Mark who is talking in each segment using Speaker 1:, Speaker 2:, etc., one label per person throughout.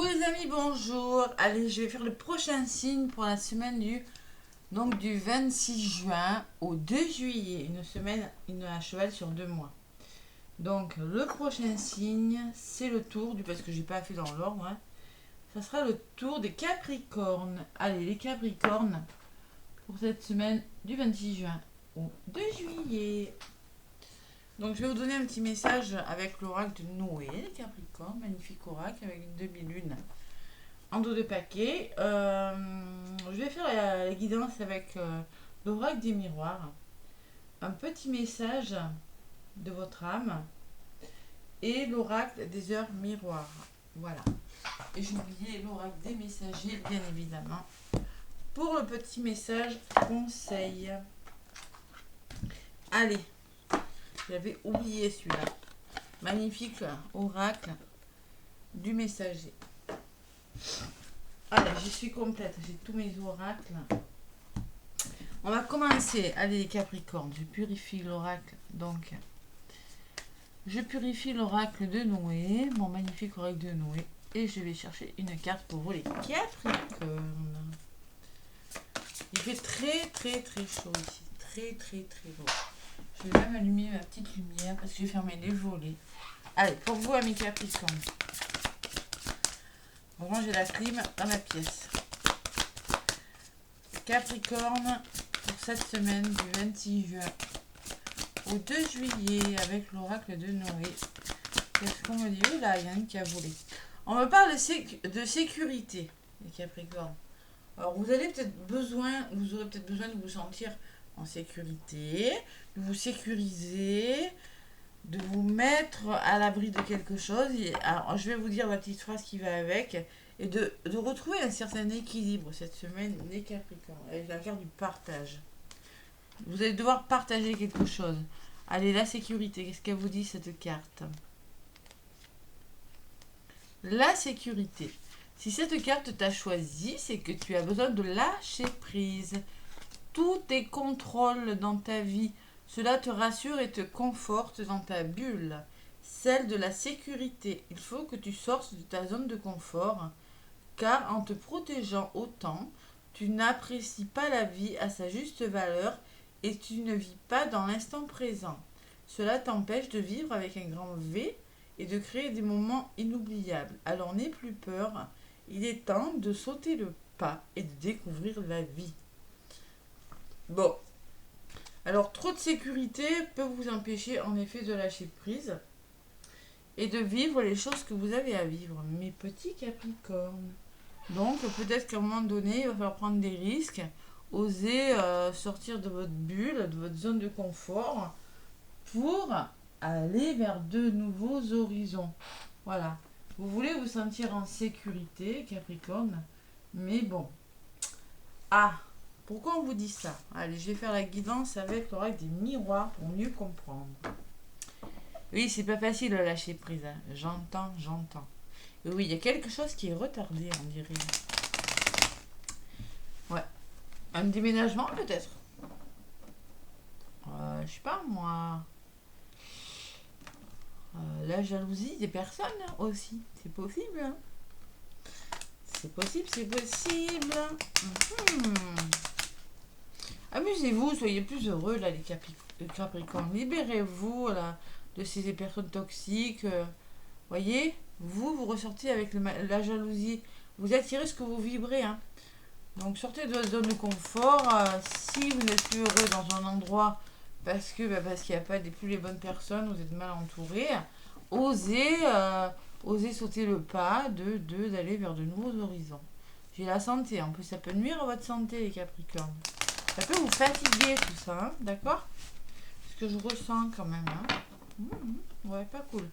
Speaker 1: Coucou les amis, bonjour. Allez, je vais faire le prochain signe pour la semaine du 26 juin au 2 juillet. Une semaine, à cheval sur 2 mois. Donc le prochain signe, c'est le tour parce que j'ai pas fait dans l'ordre. Ça sera le tour des Capricornes. Allez, les Capricornes pour cette semaine du 26 juin au 2 juillet. Donc je vais vous donner un petit message avec l'oracle de Noé, les Capricornes, magnifique oracle avec une demi-lune en dos de paquet. Je vais faire la guidance avec l'oracle des miroirs. Un petit message de votre âme et l'oracle des heures miroirs. Voilà. Et j'ai oublié l'oracle des messagers, bien évidemment. Pour le petit message conseil. Allez, j'avais oublié celui-là. Magnifique oracle du messager. Allez, je suis complète, j'ai tous mes oracles. On va commencer. Allez les Capricornes, je purifie l'oracle. Donc, je purifie l'oracle de Noé, mon magnifique oracle de Noé. Et je vais chercher une carte pour vous les Capricornes. Il fait très très très chaud ici. Très très très beau. Je vais même allumer ma petite lumière parce que j'ai fermé les volets. Allez, pour vous amis Capricornes. On range la clim dans la pièce. Capricorne, pour cette semaine du 26 juin au 2 juillet avec l'oracle de Noé. Qu'est-ce qu'on me dit? Oula, il y en a une qui a volé. On me parle de sécurité, les Capricornes. Alors vous aurez peut-être besoin de vous sentir en sécurité, de vous sécuriser, de vous mettre à l'abri de quelque chose. Alors, je vais vous dire la petite phrase qui va avec. Et de retrouver un certain équilibre cette semaine, les Capricornes, avec la carte du partage. Vous allez devoir partager quelque chose. Allez, la sécurité, qu'est-ce qu'elle vous dit cette carte? La sécurité. Si cette carte t'a choisi, c'est que tu as besoin de lâcher prise. Tous tes contrôles dans ta vie, cela te rassure et te conforte dans ta bulle, celle de la sécurité. Il faut que tu sortes de ta zone de confort, car en te protégeant autant, tu n'apprécies pas la vie à sa juste valeur et tu ne vis pas dans l'instant présent. Cela t'empêche de vivre avec un grand V et de créer des moments inoubliables. Alors n'aie plus peur, il est temps de sauter le pas et de découvrir la vie. Bon, alors trop de sécurité peut vous empêcher en effet de lâcher prise et de vivre les choses que vous avez à vivre, mes petits Capricornes. Donc peut-être qu'à un moment donné, il va falloir prendre des risques, oser sortir de votre bulle, de votre zone de confort pour aller vers de nouveaux horizons. Voilà. Vous voulez vous sentir en sécurité, Capricorne, mais bon. Ah, pourquoi on vous dit ça? Allez, je vais faire la guidance avec l'oracle des miroirs pour mieux comprendre. Oui, c'est pas facile de lâcher prise. Hein. J'entends. Oui, il y a quelque chose qui est retardé, on dirait. Ouais. Un déménagement, peut-être. Je sais pas, moi. La jalousie des personnes aussi. C'est possible. Hein. C'est possible. Amusez-vous, soyez plus heureux, là, les Capricornes. Libérez-vous, là, de ces personnes toxiques. Voyez, vous ressortez avec la jalousie. Vous attirez ce que vous vibrez. Hein. Donc, sortez de votre zone de confort. Si vous n'êtes plus heureux dans un endroit parce qu'il n'y a pas plus les bonnes personnes, vous êtes mal entouré, osez sauter le pas d'aller vers de nouveaux horizons. J'ai la santé. En plus, ça peut nuire à votre santé, les Capricornes. Ça peut vous fatiguer tout ça, hein, d'accord? Ce que je ressens quand même. Hein. Ouais, pas cool.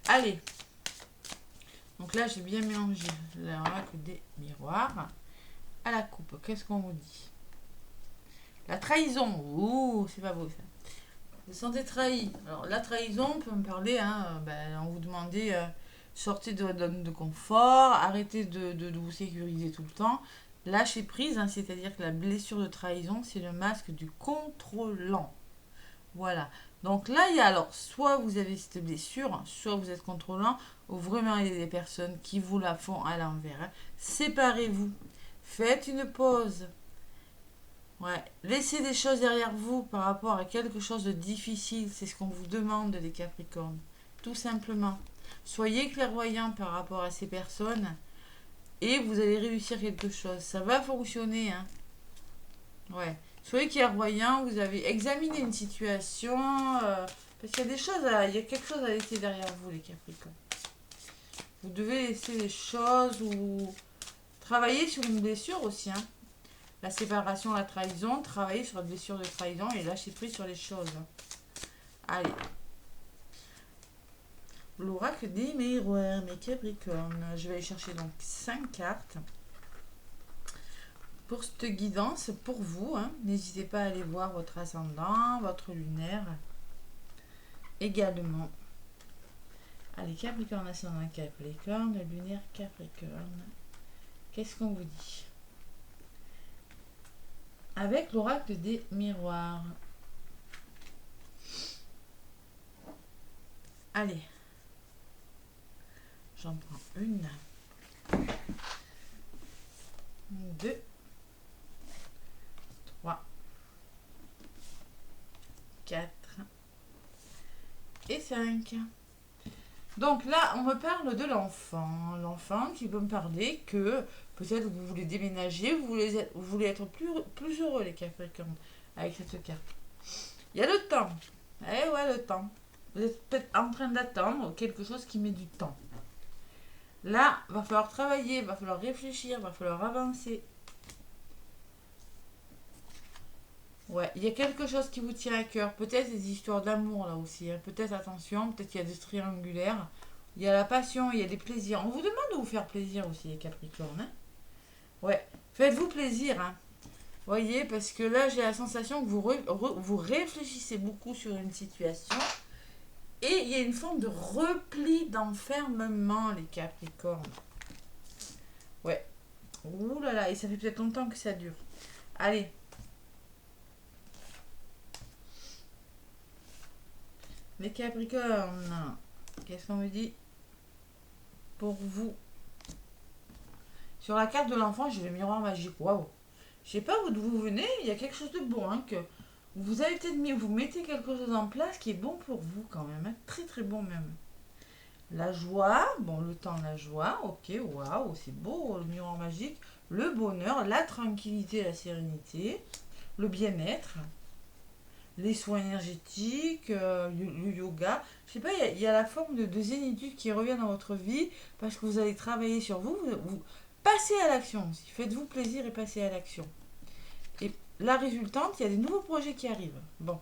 Speaker 1: Allez. Donc là, j'ai bien mélangé l'oracle des miroirs à la coupe. Qu'est-ce qu'on vous dit? La trahison. Ouh, c'est pas beau ça. Vous sentez trahi. Alors la trahison, on peut me parler. On vous demandait sortez de votre zone de confort, arrêtez de vous sécuriser tout le temps. Lâcher prise, hein, c'est-à-dire que la blessure de trahison, c'est le masque du contrôlant. Voilà. Donc là, il y a alors, soit vous avez cette blessure, soit vous êtes contrôlant, ou vraiment il y a des personnes qui vous la font à l'envers. Hein. Séparez-vous. Faites une pause. Ouais. Laissez des choses derrière vous par rapport à quelque chose de difficile. C'est ce qu'on vous demande, les Capricornes. Tout simplement. Soyez clairvoyants par rapport à ces personnes et vous allez réussir quelque chose. Ça va fonctionner. Hein. Ouais. Soyez clairvoyants, vous avez examiné une situation. Parce qu'il y a des choses, il y a quelque chose à laisser derrière vous, les Capricornes. Vous devez laisser des choses ou travailler sur une blessure aussi. Hein. La séparation, la trahison, travailler sur la blessure de trahison et lâcher prise sur les choses. Allez. L'oracle des miroirs, mes Capricornes. Je vais aller chercher donc 5 cartes pour cette guidance pour vous. Hein. N'hésitez pas à aller voir votre ascendant, votre lunaire également. Allez, Capricorne, ascendant Capricorne, lunaire Capricorne. Qu'est-ce qu'on vous dit avec l'oracle des miroirs? Allez. J'en prends une. 2. 3. 4. Et 5. Donc là, on me parle de l'enfant. L'enfant qui peut me parler que peut-être vous voulez déménager, vous voulez être plus heureux, les Capricornes, avec cette carte. Il y a le temps. Eh ouais, le temps. Vous êtes peut-être en train d'attendre quelque chose qui met du temps. Là, il va falloir travailler, il va falloir réfléchir, il va falloir avancer. Ouais, il y a quelque chose qui vous tient à cœur. Peut-être des histoires d'amour là aussi. Hein. Peut-être, attention, peut-être qu'il y a des triangulaires. Il y a la passion, il y a des plaisirs. On vous demande de vous faire plaisir aussi, les Capricornes. Hein. Ouais, faites-vous plaisir. Hein. Voyez, parce que là, j'ai la sensation que vous réfléchissez beaucoup sur une situation. Et il y a une forme de repli, d'enfermement, les Capricornes. Ouais. Ouh là là, et ça fait peut-être longtemps que ça dure. Allez. Les Capricornes, qu'est-ce qu'on me dit pour vous? Sur la carte de l'enfant, j'ai le miroir magique. Waouh! Je sais pas d'où vous venez, il y a quelque chose de bon. Hein, que vous avez peut-être mis, vous mettez quelque chose en place qui est bon pour vous quand même. Hein, très très bon même. La joie, bon, le temps, la joie, ok, waouh, c'est beau, le miroir magique. Le bonheur, la tranquillité, la sérénité, le bien-être. Les soins énergétiques, le yoga. Je sais pas, il y a la forme de zénitude qui revient dans votre vie parce que vous allez travailler sur vous. Vous passez à l'action aussi. Faites-vous plaisir et passez à l'action. Et la résultante, il y a des nouveaux projets qui arrivent. Bon,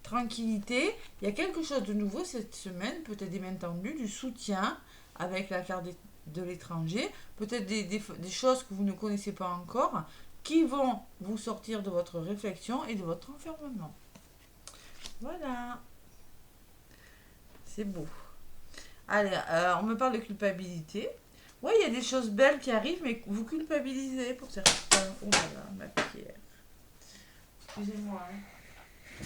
Speaker 1: tranquillité. Il y a quelque chose de nouveau cette semaine, peut-être des mains tendues, du soutien avec l'affaire de l'étranger, peut-être des choses que vous ne connaissez pas encore qui vont vous sortir de votre réflexion et de votre enfermement. Voilà. C'est beau. Allez, on me parle de culpabilité. Oui, il y a des choses belles qui arrivent, mais vous culpabilisez pour certains. Oh là là, ma pierre. Excusez-moi. Hein.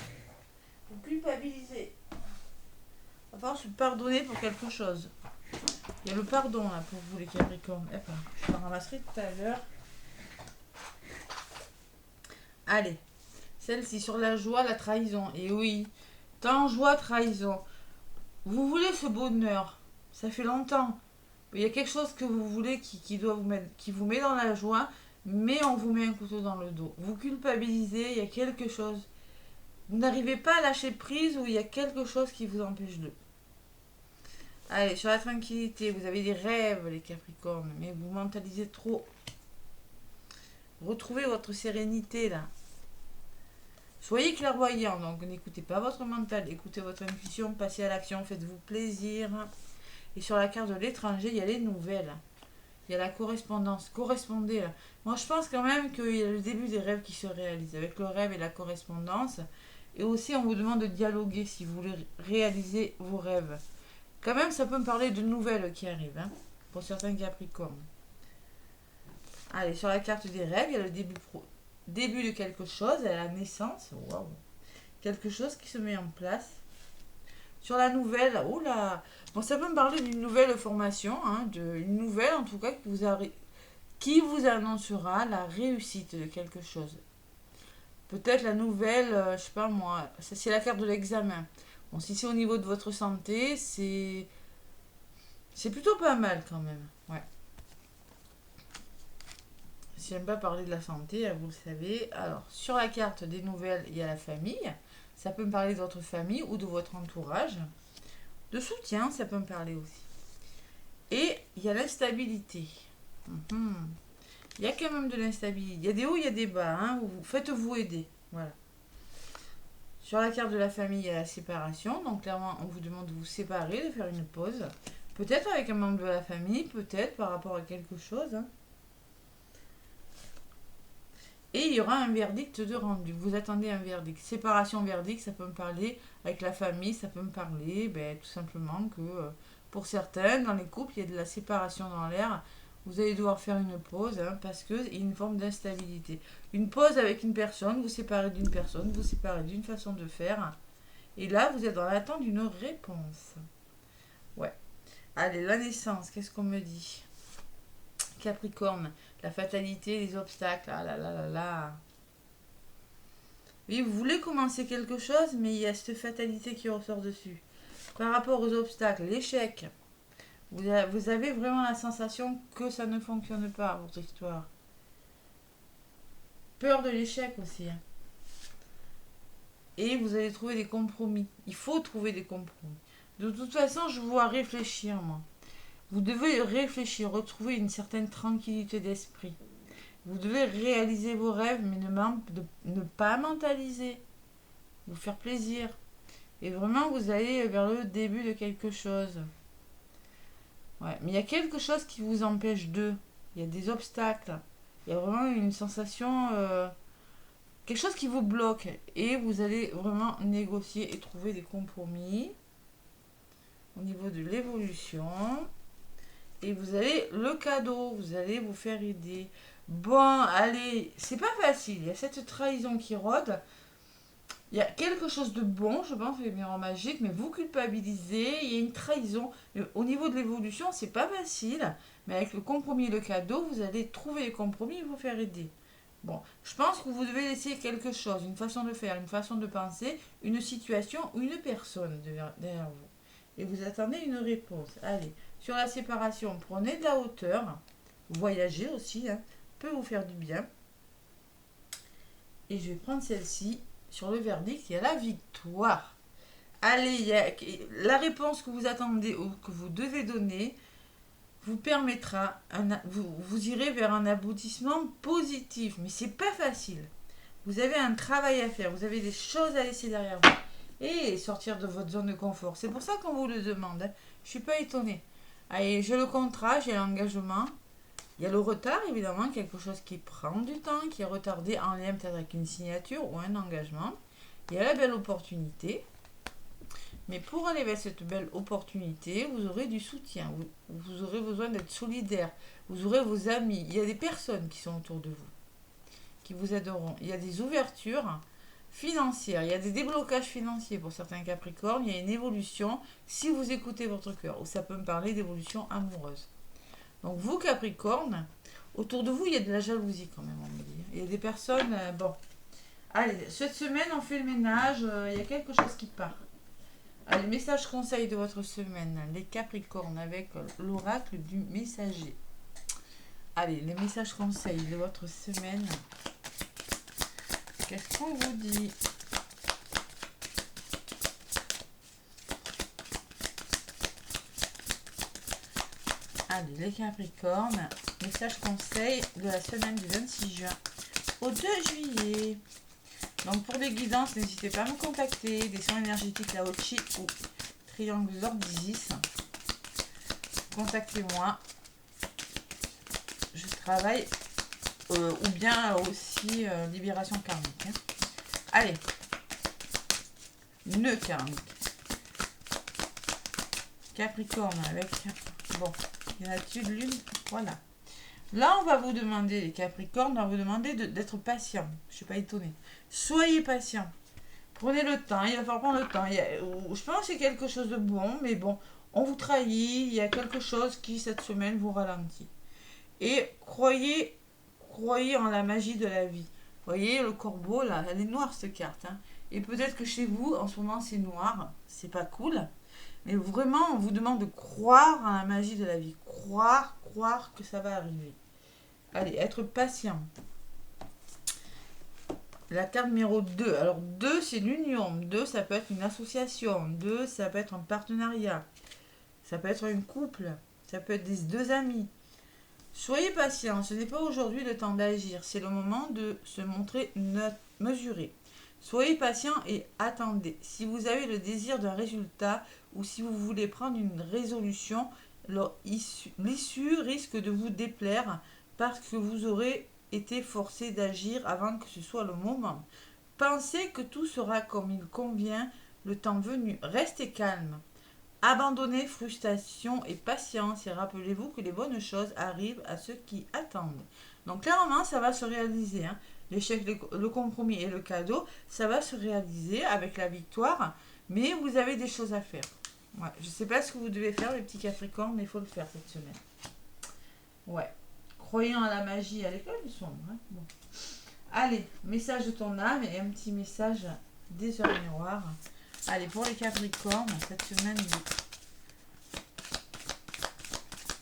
Speaker 1: Vous culpabilisez. Il va falloir se pardonner pour quelque chose. Il y a le pardon là pour vous les Capricornes. Je la ramasserai tout à l'heure. Allez. Celle-ci sur la joie, la trahison. Et oui, tant joie, trahison. Vous voulez ce bonheur. Ça fait longtemps. Il y a quelque chose que vous voulez qui doit vous mettre, qui vous met dans la joie, mais on vous met un couteau dans le dos. Vous culpabilisez, il y a quelque chose. Vous n'arrivez pas à lâcher prise ou il y a quelque chose qui vous empêche de. Allez, sur la tranquillité, vous avez des rêves, les Capricornes, mais vous mentalisez trop. Retrouvez votre sérénité là. Soyez clairvoyant, donc n'écoutez pas votre mental, écoutez votre intuition, passez à l'action, faites-vous plaisir. Et sur la carte de l'étranger, il y a les nouvelles. Il y a la correspondance. Correspondez là. Moi, je pense quand même qu'il y a le début des rêves qui se réalisent avec le rêve et la correspondance. Et aussi, on vous demande de dialoguer si vous voulez réaliser vos rêves. Quand même, ça peut me parler de nouvelles qui arrivent, hein, pour certains Capricornes. Allez, sur la carte des rêves, il y a le début de quelque chose, à la naissance. Waouh. Quelque chose qui se met en place. Sur la nouvelle, oh là, bon, ça peut me parler d'une nouvelle formation, hein, une nouvelle en tout cas qui vous annoncera la réussite de quelque chose. Peut-être la nouvelle, je sais pas moi, ça c'est la carte de l'examen. Bon, si c'est au niveau de votre santé, c'est plutôt pas mal quand même. Ouais. Si j'aime pas parler de la santé, vous le savez. Alors, sur la carte des nouvelles, il y a la famille. Ça peut me parler de votre famille ou de votre entourage. De soutien, ça peut me parler aussi. Et il y a l'instabilité. Mhm. Il y a quand même de l'instabilité. Il y a des hauts, il y a des bas. Hein. Faites-vous aider. Voilà. Sur la carte de la famille, il y a la séparation. Donc clairement, on vous demande de vous séparer, de faire une pause. Peut-être avec un membre de la famille, peut-être par rapport à quelque chose. Hein. Et il y aura un verdict de rendu. Vous attendez un verdict. Séparation, verdict, ça peut me parler. Avec la famille, ça peut me parler tout simplement que pour certains, dans les couples, il y a de la séparation dans l'air. Vous allez devoir faire une pause parce qu'il y a une forme d'instabilité. Une pause avec une personne, vous séparez d'une personne, vous séparez d'une façon de faire. Et là, vous êtes dans l'attente d'une réponse. Ouais. Allez, la naissance, qu'est-ce qu'on me dit? Capricorne, la fatalité, les obstacles, ah là là là là. Oui, vous voulez commencer quelque chose, mais il y a cette fatalité qui ressort dessus. Par rapport aux obstacles, l'échec, vous avez vraiment la sensation que ça ne fonctionne pas, votre histoire. Peur de l'échec aussi. Hein. Et vous allez trouver des compromis. Il faut trouver des compromis. De toute façon, je vous vois réfléchir, moi. Vous devez réfléchir, retrouver une certaine tranquillité d'esprit. Vous devez réaliser vos rêves, mais ne pas mentaliser. Vous faire plaisir. Et vraiment, vous allez vers le début de quelque chose. Ouais, mais il y a quelque chose qui vous empêche d'eux. Il y a des obstacles. Il y a vraiment une sensation... quelque chose qui vous bloque. Et vous allez vraiment négocier et trouver des compromis au niveau de l'évolution. Et vous avez le cadeau. Vous allez vous faire aider. Bon, allez, c'est pas facile. Il y a cette trahison qui rôde. Il y a quelque chose de bon, je pense, les miroirs magiques, mais vous culpabilisez. Il y a une trahison. Au niveau de l'évolution, c'est pas facile. Mais avec le compromis et le cadeau, vous allez trouver les compromis et vous faire aider. Bon, je pense que vous devez laisser quelque chose, une façon de faire, une façon de penser, une situation ou une personne derrière vous. Et vous attendez une réponse. Allez, sur la séparation, prenez de la hauteur. Voyagez aussi, hein, peut vous faire du bien. Et je vais prendre celle-ci. Sur le verdict, il y a la victoire. Allez, il y a la réponse que vous attendez ou que vous devez donner vous permettra, vous irez vers un aboutissement positif. Mais c'est pas facile. Vous avez un travail à faire, vous avez des choses à laisser derrière vous. Et sortir de votre zone de confort. C'est pour ça qu'on vous le demande. Hein. Je ne suis pas étonnée. Allez, j'ai le contrat, j'ai l'engagement. Il y a le retard, évidemment, quelque chose qui prend du temps, qui est retardé en lien peut-être avec une signature ou un engagement. Il y a la belle opportunité. Mais pour aller vers cette belle opportunité, vous aurez du soutien. Vous aurez besoin d'être solidaire. Vous aurez vos amis. Il y a des personnes qui sont autour de vous, qui vous aideront. Il y a des ouvertures financières. Il y a des déblocages financiers pour certains Capricornes. Il y a une évolution si vous écoutez votre cœur. Ou ça peut me parler d'évolution amoureuse. Donc vous, Capricorne, autour de vous, il y a de la jalousie quand même, on me dit. Il y a des personnes... bon. Allez, cette semaine, on fait le ménage. Il y a quelque chose qui part. Allez, message conseil de votre semaine. Les Capricornes avec l'oracle du messager. Allez, les messages conseils de votre semaine. Qu'est-ce qu'on vous dit ? Allez, les Capricornes, message conseil de la semaine du 26 juin au 2 juillet. Donc pour des guidances, n'hésitez pas à me contacter. Des soins énergétiques Lao-Chi ou Triangle d'Or d'Isis. Contactez-moi. Je travaille ou bien aussi libération karmique. Hein. Allez, nœud karmique. Capricorne avec... Bon, il y en a-t-il de lune? Voilà. Là, on va vous demander, les Capricornes, on va vous demander d'être patient. Je ne suis pas étonnée. Soyez patient. Prenez le temps, il va falloir prendre le temps. Je pense que c'est quelque chose de bon, mais bon, on vous trahit, il y a quelque chose qui, cette semaine, vous ralentit. Et croyez en la magie de la vie. Vous voyez, le corbeau, là, elle est noire, cette carte. Hein. Et peut-être que chez vous, en ce moment, c'est noir. C'est pas cool. Mais vraiment, on vous demande de croire en la magie de la vie. Croire que ça va arriver. Allez, être patient. La carte numéro 2. Alors, 2, c'est l'union. 2, ça peut être une association. 2, ça peut être un partenariat. Ça peut être un couple. Ça peut être deux amis. Soyez patient. Ce n'est pas aujourd'hui le temps d'agir. C'est le moment de se montrer mesuré. Soyez patient et attendez. Si vous avez le désir d'un résultat ou si vous voulez prendre une résolution, l'issue risque de vous déplaire parce que vous aurez été forcé d'agir avant que ce soit le moment. Pensez que tout sera comme il convient le temps venu. Restez calme. Abandonnez frustration et patience et rappelez-vous que les bonnes choses arrivent à ceux qui attendent. Donc clairement, ça va se réaliser. Hein. L'échec, le compromis et le cadeau, ça va se réaliser avec la victoire, mais vous avez des choses à faire. Ouais, je ne sais pas ce que vous devez faire, les petits Capricornes, mais il faut le faire cette semaine. Ouais. Croyant à la magie à l'école, ils sont. Hein. Bon. Allez, message de ton âme et un petit message des heures miroirs. Allez, pour les Capricornes, cette semaine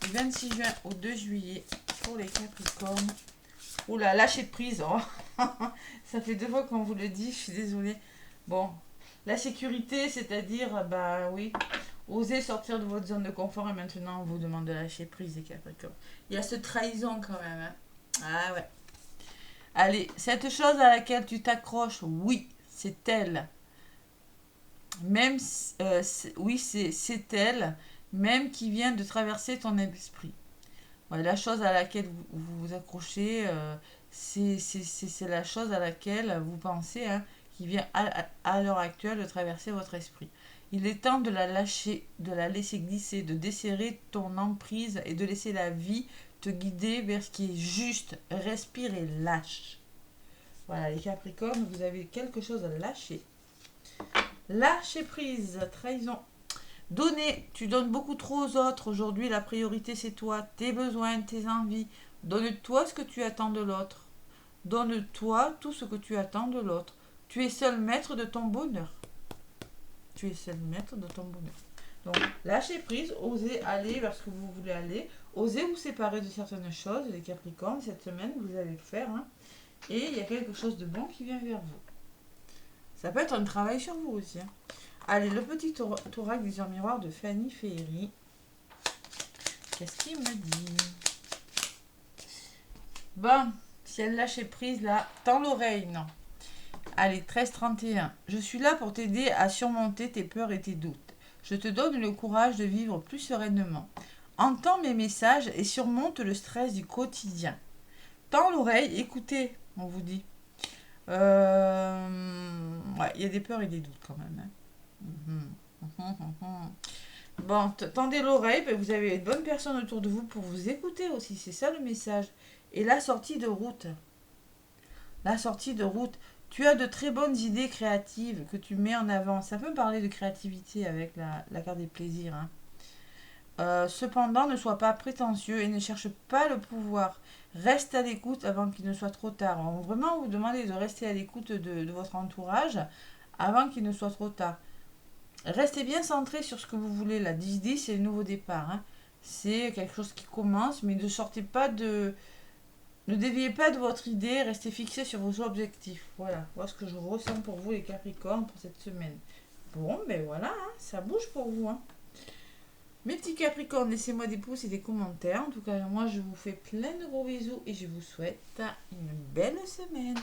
Speaker 1: du 26 juin au 2 juillet, pour les Capricornes. Oula, lâchez prise. Oh. Ça fait 2 fois qu'on vous le dit, je suis désolée. Bon, la sécurité, c'est-à-dire, bah oui, osez sortir de votre zone de confort et maintenant on vous demande de lâcher prise, les Capricornes. Il y a cette trahison quand même. Hein. Ah ouais. Allez, cette chose à laquelle tu t'accroches, oui, c'est elle. Même, oui, c'est elle, même qui vient de traverser ton esprit. Ouais, la chose à laquelle vous vous accrochez, c'est la chose à laquelle vous pensez, hein, qui vient à l'heure actuelle de traverser votre esprit. Il est temps de la lâcher, de la laisser glisser, de desserrer ton emprise et de laisser la vie te guider vers ce qui est juste. Respire et lâche. Voilà, les Capricornes, vous avez quelque chose à lâcher. Lâcher prise, trahison. Donner, tu donnes beaucoup trop aux autres. Aujourd'hui, la priorité, c'est toi, tes besoins, tes envies. Donne-toi ce que tu attends de l'autre. Donne-toi tout ce que tu attends de l'autre. Tu es seul maître de ton bonheur. Tu es seul maître de ton bonheur. Donc, lâchez prise, osez aller vers ce que vous voulez aller. Osez vous séparer de certaines choses, les Capricornes. Cette semaine, vous allez le faire. Hein. Et il y a quelque chose de bon qui vient vers vous. Ça peut être un travail sur vous aussi. Hein. Allez, le petit oracle des heures miroirs de Fanny Ferry. Qu'est-ce qu'il me dit? Bon, si elle lâchait prise là, tends l'oreille, non. Allez, 13-31. Je suis là pour t'aider à surmonter tes peurs et tes doutes. Je te donne le courage de vivre plus sereinement. Entends mes messages et surmonte le stress du quotidien. Tends l'oreille, écoutez, on vous dit. Ouais, il y a des peurs et des doutes quand même. Hein. Bon, tendez l'oreille, vous avez une bonne personne autour de vous pour vous écouter aussi, c'est ça le message. Et la sortie de route. La sortie de route. Tu as de très bonnes idées créatives que tu mets en avant. Ça peut parler de créativité avec la carte des plaisirs. Hein. Cependant, ne sois pas prétentieux et ne cherche pas le pouvoir. Reste à l'écoute avant qu'il ne soit trop tard. On va vraiment vous demander de rester à l'écoute de votre entourage avant qu'il ne soit trop tard. Restez bien centré sur ce que vous voulez. La 10-10, c'est le nouveau départ. Hein. C'est quelque chose qui commence, mais ne sortez pas de... Ne déviez pas de votre idée, restez fixé sur vos objectifs. Voilà ce que je ressens pour vous les Capricornes pour cette semaine. Bon, ben voilà, hein, ça bouge pour vous. Hein. Mes petits Capricornes, laissez-moi des pouces et des commentaires. En tout cas, moi, je vous fais plein de gros bisous et je vous souhaite une belle semaine.